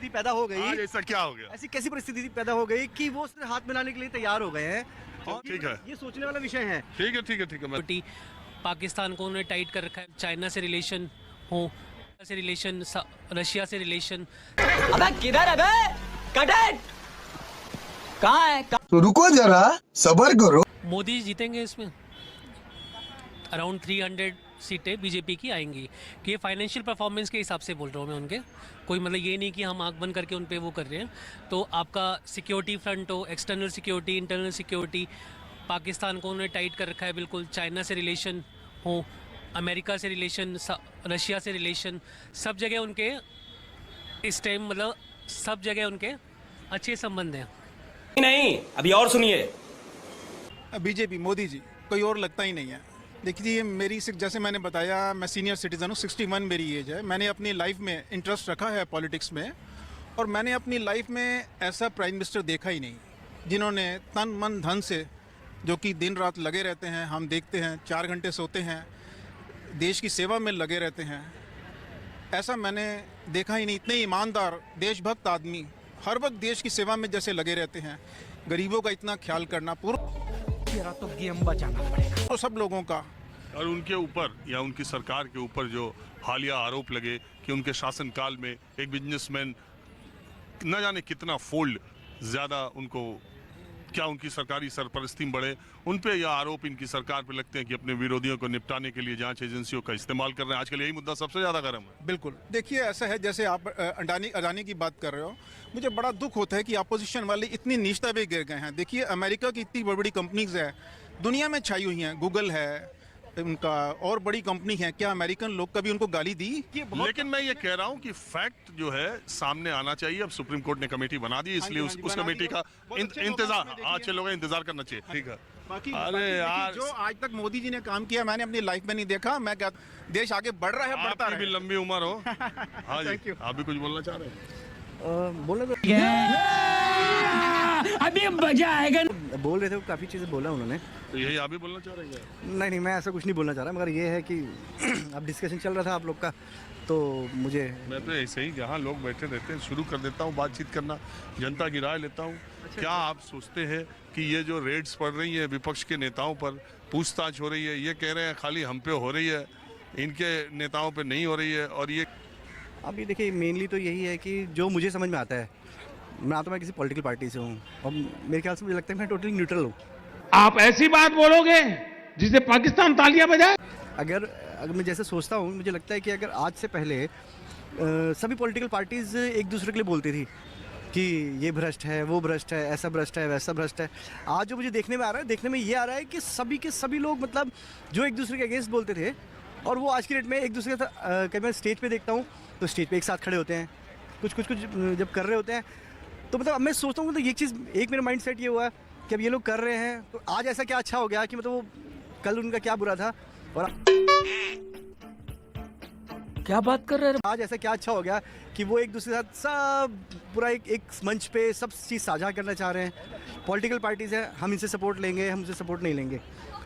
परिस्थिति पैदा हो गई। आज ऐसा क्या हो गया? ऐसी कैसी परिस्थिति पैदा हो गई कि वो सिर्फ हाथ मिलाने के लिए तैयार हो गए हैं। और ठीक है, ये सोचने वाला विषय है। ठीक है, ठीक है, ठीक है। पाकिस्तान को उन्होंने टाइट कर रखा है, चाइना से रिलेशन हो, से रिलेशन, रशिया से रिलेशन। अबे किधर है बे? कटेट कहाँ है? तो रुको जरा, सबर करो। मोदी जीतेंगे इसमें, अराउंड 300 सीटें बीजेपी की आएंगी। कि ये फाइनेंशियल परफॉर्मेंस के हिसाब से बोल रहा हूँ मैं उनके, कोई मतलब ये नहीं कि हम आंख बंद करके उन पे वो कर रहे हैं। तो आपका सिक्योरिटी फ्रंट हो, external security, internal security, Pakistan को उन्होंने टाइट कर रखा है बिल्कुल, चाइना से रिलेशन हो, अमेरिका से रिलेशन, रशिया से रिलेशन, सब जगह उनके इस टाइम मतलब सब जगह उनके अच्छे संबंध हैं। नहीं, अभी और सुनिए। बीजेपी, मोदी जी, कोई और लगता ही नहीं है। देखिए मेरी जैसे मैंने बताया, मैं सीनियर सिटीज़न हूँ, 61 मेरी एज है। मैंने अपनी लाइफ में इंटरेस्ट रखा है पॉलिटिक्स में, और मैंने अपनी लाइफ में ऐसा प्राइम मिनिस्टर देखा ही नहीं जिन्होंने तन मन धन से, जो कि दिन रात लगे रहते हैं, हम देखते हैं 4 घंटे सोते हैं, देश की सेवा में लगे रहते हैं। ऐसा मैंने देखा ही नहीं। इतने ईमानदार देशभक्त आदमी हर वक्त देश की सेवा में जैसे लगे रहते हैं, गरीबों का इतना ख्याल करना, पूरा तो गेम बचाना पड़ेगा तो सब लोगों का। और उनके ऊपर या उनकी सरकार के ऊपर जो हालिया आरोप लगे कि उनके शासनकाल में एक बिजनेसमैन न जाने कितना फोल्ड ज़्यादा उनको, क्या उनकी सरकारी सरपरस्ती में बढ़े, उन पे यह आरोप इनकी सरकार पे लगते हैं कि अपने विरोधियों को निपटाने के लिए जांच एजेंसियों का इस्तेमाल कर रहे हैं। आजकल यही मुद्दा सबसे ज़्यादा गर्म है। बिल्कुल। देखिए ऐसा है, जैसे आप अडानी की बात कर रहे हो, मुझे बड़ा दुख होता है कि अपोजिशन वाले इतनी नीचता पे गिर गए हैं। देखिए अमेरिका की इतनी बड़ी बड़ी कंपनीज है, दुनिया में छाई हुई हैं, गूगल है उनका, और बड़ी कंपनी है। क्या अमेरिकन लोग कभी उनको गाली दी? लेकिन मैं ये कह रहा हूँ कि फैक्ट जो है सामने आना चाहिए। अब सुप्रीम कोर्ट ने कमेटी बना दी, इसलिए उस कमेटी का इंतजार, अच्छे लोगों का इंतजार करना चाहिए। ठीक है। बाकी अरे यार, जो आज तक मोदी जी ने काम किया मैंने अपनी लाइफ में नहीं देखा। मैं क्या, देश आगे बढ़ रहा है, बढ़ता आपकी भी है। लंबी उम्र हो। हाँ जी, आप भी कुछ बोलना चाह रहे हैं? बोलना तो अभी मजा आएगा। बोल रहे थे, काफ़ी चीज़ें बोला उन्होंने। तो यही आप भी बोलना चाह रहे हैं? नहीं, मैं ऐसा कुछ नहीं बोलना चाह रहा, मगर ये है कि अब डिस्कशन चल रहा था आप लोग का, तो मुझे, मैं तो ऐसे ही जहाँ लोग बैठे रहते हैं शुरू कर देता हूँ बातचीत करना, जनता की राय लेता हूँ। क्या आप सोचते हैं कि ये जो रेड्स पड़ रही है विपक्ष के नेताओं पर, पूछताछ हो रही है, ये कह रहे हैं खाली हम पे हो रही है, इनके नेताओं पे नहीं हो रही है? और ये अभी देखिए मेनली तो यही है कि जो मुझे समझ में आता है, मैं किसी पॉलिटिकल पार्टी से हूँ, और मेरे ख्याल से मुझे लगता है मैं टोटली न्यूट्रल हूँ। आप ऐसी बात बोलोगे जिससे पाकिस्तान तालियां बजाए? अगर मैं जैसे सोचता हूँ, मुझे लगता है कि अगर आज से पहले सभी पॉलिटिकल पार्टीज एक दूसरे के लिए बोलती थी कि ये भ्रष्ट है, वो भ्रष्ट है, ऐसा भ्रष्ट है, वैसा भ्रष्ट है, आज जो मुझे देखने में आ रहा है, देखने में ये आ रहा है कि सभी के सभी लोग मतलब जो एक दूसरे के अगेंस्ट बोलते थे, और वो आज की डेट में एक दूसरे का, कभी मैं स्टेज पे देखता हूँ तो स्टेज पे एक साथ खड़े होते हैं, कुछ जब कर रहे होते हैं, तो मतलब अब मैं सोचता हूँ तो ये चीज़, एक मेरा माइंड सेट ये हुआ कि अब ये लोग कर रहे हैं तो आज ऐसा क्या अच्छा हो गया कि मतलब वो कल उनका क्या बुरा था, और क्या बात कर रहे हैं? आज ऐसा क्या अच्छा हो गया कि वो एक दूसरे के साथ सब पूरा एक मंच पे सब चीज़ साझा करना चाह रहे हैं। पॉलिटिकल पार्टीज़ हैं, हम इनसे सपोर्ट लेंगे, हम इनसे सपोर्ट नहीं लेंगे।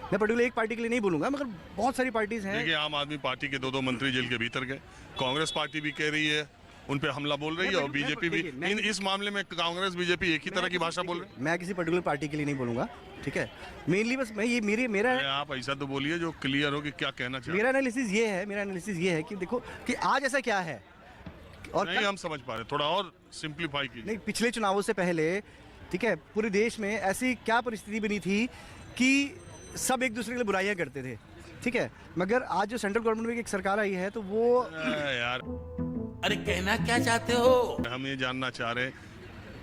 मैं पर्टिकुलर एक पार्टी के लिए नहीं बोलूँगा, मगर बहुत सारी पार्टीज़ हैं। देखिए, आम आदमी पार्टी के 2 मंत्री जेल के भीतर गए, कांग्रेस पार्टी भी कह रही है, उन पे हमला बोल रही है, और बीजेपी भी। इस मामले में कांग्रेस बीजेपी एक ही तरह की भाषा बोल रहे हैं। मैं किसी पर्टिकुलर पार्टी के लिए नहीं बोलूँगा, ठीक है। मेनली बस मैं ये मेरा आप ऐसा तो बोलिए जो क्लियर हो कि क्या कहना चाहिए। मेरा एनालिसिस ये है कि देखो कि आज ऐसा क्या है, और नहीं हम समझ पा रहे, थोड़ा और सिंप्लीफाई कीजिए। नहीं, पिछले चुनावों से पहले, ठीक है, पूरे देश में ऐसी क्या परिस्थिति बनी थी कि सब एक दूसरे के लिए बुराइयां करते थे, ठीक है। मगर आज जो सेंट्रल गवर्नमेंट में एक सरकार आई है, तो वो यार, अरे कहना क्या चाहते हो? हम ये जानना चाह रहे हैं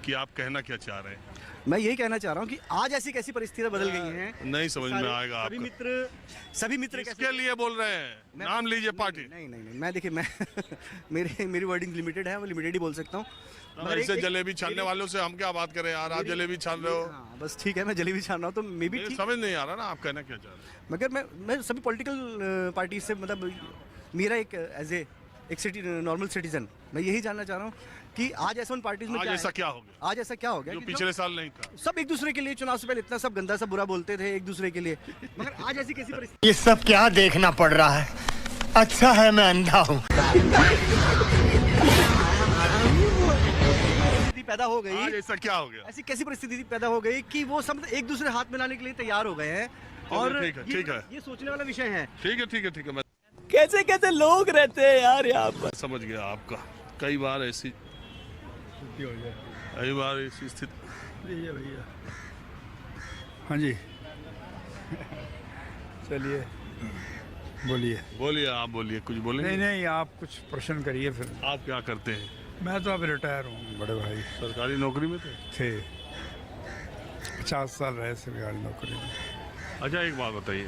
कि आप कहना क्या चाह रहे हैं। मैं यही कहना चाह रहा हूँ कि आज ऐसी कैसी परिस्थितियां बदल गई हैं। नहीं समझ में आएगा सभी आपका। मित्र किसके लिए बोल रहे हैं? नाम लीजिए पार्टी। नहीं, मैं देखिए, मैं मेरी वर्डिंग लिमिटेड है, वो लिमिटेड ही बोल सकता हूँ। ऐसे जलेबी छानने वालों से हम क्या बात करें यार, आप जलेबी छान रहे हो। हाँ, बस ठीक है, मैं जलेबी छान रहा हूँ, तो मे बी समझ नहीं आ रहा ना आप कहना क्या चाह रहे हैं। मगर मैं सभी पॉलिटिकल पार्टी से, मतलब मेरा एक नॉर्मल सिटीजन, मैं यही जानना चाह रहा हूँ कि आज ऐसा उन पार्टीज में आज ऐसा क्या हो गया, आज ऐसा क्या हो गया जो कि पिछले साल नहीं था। सब एक दूसरे के लिए चुनाव से पहले इतना सब गंदा सब बुरा बोलते थे एक दूसरे के लिए, मगर आज ऐसी कैसी परिस्थिति। ये सब क्या देखना पड़ रहा है? अच्छा है मैं अंधा हूँ। पैदा हो गई, आज ऐसा क्या हो गया? ऐसी कैसी परिस्थिति पैदा हो गई कि वो सब एक दूसरे हाथ मिलाने के लिए तैयार हो गए हैं? और ठीक है। ये सोचने वाला विषय है। ठीक है, मैं कैसे कैसे लोग रहते हैं यार यहाँ पर। समझ गया आपका। कई बार ऐसी स्थिति। भैया हाँ जी चलिए बोलिए, आप बोलिए, कुछ बोलेंगे? नहीं आप कुछ प्रश्न करिए फिर। आप क्या करते हैं? मैं तो अब रिटायर हूँ बड़े भाई। सरकारी नौकरी में थे 50 साल रहे सरकारी नौकरी में। अच्छा, एक बात बताइए,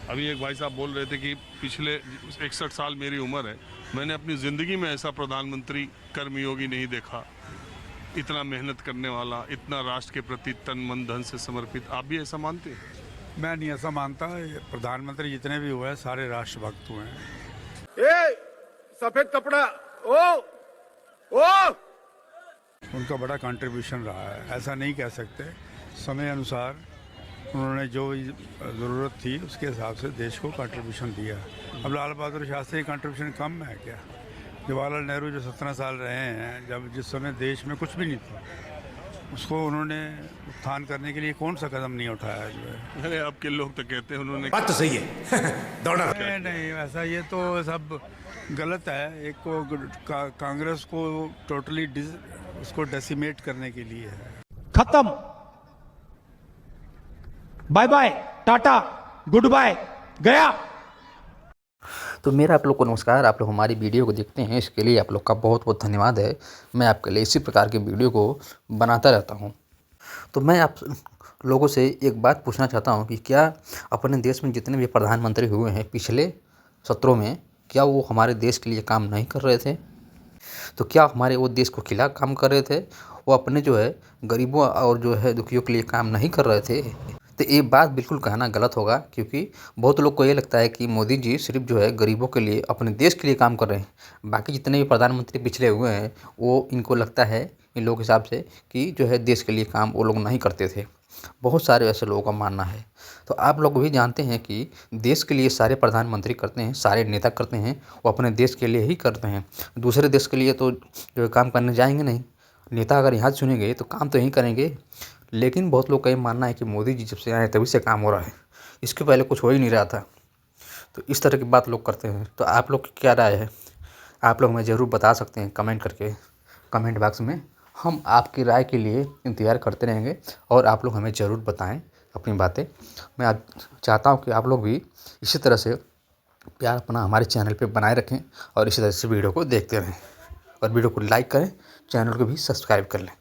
अभी एक भाई साहब बोल रहे थे कि पिछले 61 साल मेरी उम्र है, मैंने अपनी ज़िंदगी में ऐसा प्रधानमंत्री कर्मयोगी नहीं देखा, इतना मेहनत करने वाला, इतना राष्ट्र के प्रति तन मन धन से समर्पित। आप भी ऐसा मानते हैं? मैं नहीं ऐसा मानता। ये प्रधानमंत्री जितने भी हुए सारे राष्ट्रभक्त हुए हैं। सफेद कपड़ा उनका बड़ा कंट्रीब्यूशन रहा है, ऐसा नहीं कह सकते। समय अनुसार उन्होंने जो ज़रूरत थी उसके हिसाब से देश को कंट्रीब्यूशन दिया। अब लाल बहादुर शास्त्री कंट्रीब्यूशन कम है क्या? जवाहरलाल नेहरू जो 17 साल रहे हैं, जब जिस समय देश में कुछ भी नहीं था, उसको उन्होंने उत्थान करने के लिए कौन सा कदम नहीं उठाया जो है? अरे आपके लोग तो कहते हैं उन्होंने। बात तो सही है दौड़ा नहीं ऐसा, ये तो सब गलत है। एक को कांग्रेस को टोटली उसको डेसिमेट करने के लिए है। खत्म, bye bye, tata, good bye, गया। तो मेरा आप लोग को नमस्कार। आप लोग हमारी वीडियो को देखते हैं, इसके लिए आप लोग का बहुत बहुत धन्यवाद है। मैं आपके लिए इसी प्रकार के वीडियो को बनाता रहता हूं। तो मैं आप लोगों से एक बात पूछना चाहता हूं कि क्या अपने देश में जितने भी प्रधानमंत्री हुए हैं पिछले सत्रों में, क्या वो हमारे देश के लिए काम नहीं कर रहे थे? तो क्या हमारे वो देश को खिलाफ काम कर रहे थे? वो अपने जो है गरीबों और जो है दुखियों के लिए काम नहीं कर रहे थे? तो ये बात बिल्कुल कहना गलत होगा, क्योंकि बहुत लोग को ये लगता है कि मोदी जी सिर्फ जो है गरीबों के लिए, अपने देश के लिए काम कर रहे हैं। बाकी जितने भी प्रधानमंत्री पिछले हुए हैं वो, इनको लगता है इन लोगों के हिसाब से कि जो है देश के लिए काम वो लोग नहीं करते थे। बहुत सारे ऐसे लोगों का मानना है। तो आप लोग भी जानते हैं कि देश के लिए सारे प्रधानमंत्री करते हैं, सारे नेता करते हैं, वो अपने देश के लिए ही करते हैं। दूसरे देश के लिए तो जो है काम करने जाएंगे नहीं। नेता अगर यहाँ चुनेंगे तो काम तो यहीं करेंगे। लेकिन बहुत लोग का ये मानना है कि मोदी जी जब से आए तभी से काम हो रहा है, इसके पहले कुछ हो ही नहीं रहा था। तो इस तरह की बात लोग करते हैं। तो आप लोग की क्या राय है? आप लोग हमें ज़रूर बता सकते हैं कमेंट करके, कमेंट बॉक्स में। हम आपकी राय के लिए इंतज़ार करते रहेंगे और आप लोग हमें ज़रूर बताएं अपनी बातें। मैं चाहता हूं कि आप लोग भी इसी तरह से प्यार अपना हमारे चैनल पे बनाए रखें और इसी तरह से वीडियो को देखते रहें, और वीडियो को लाइक करें, चैनल को भी सब्सक्राइब कर लें।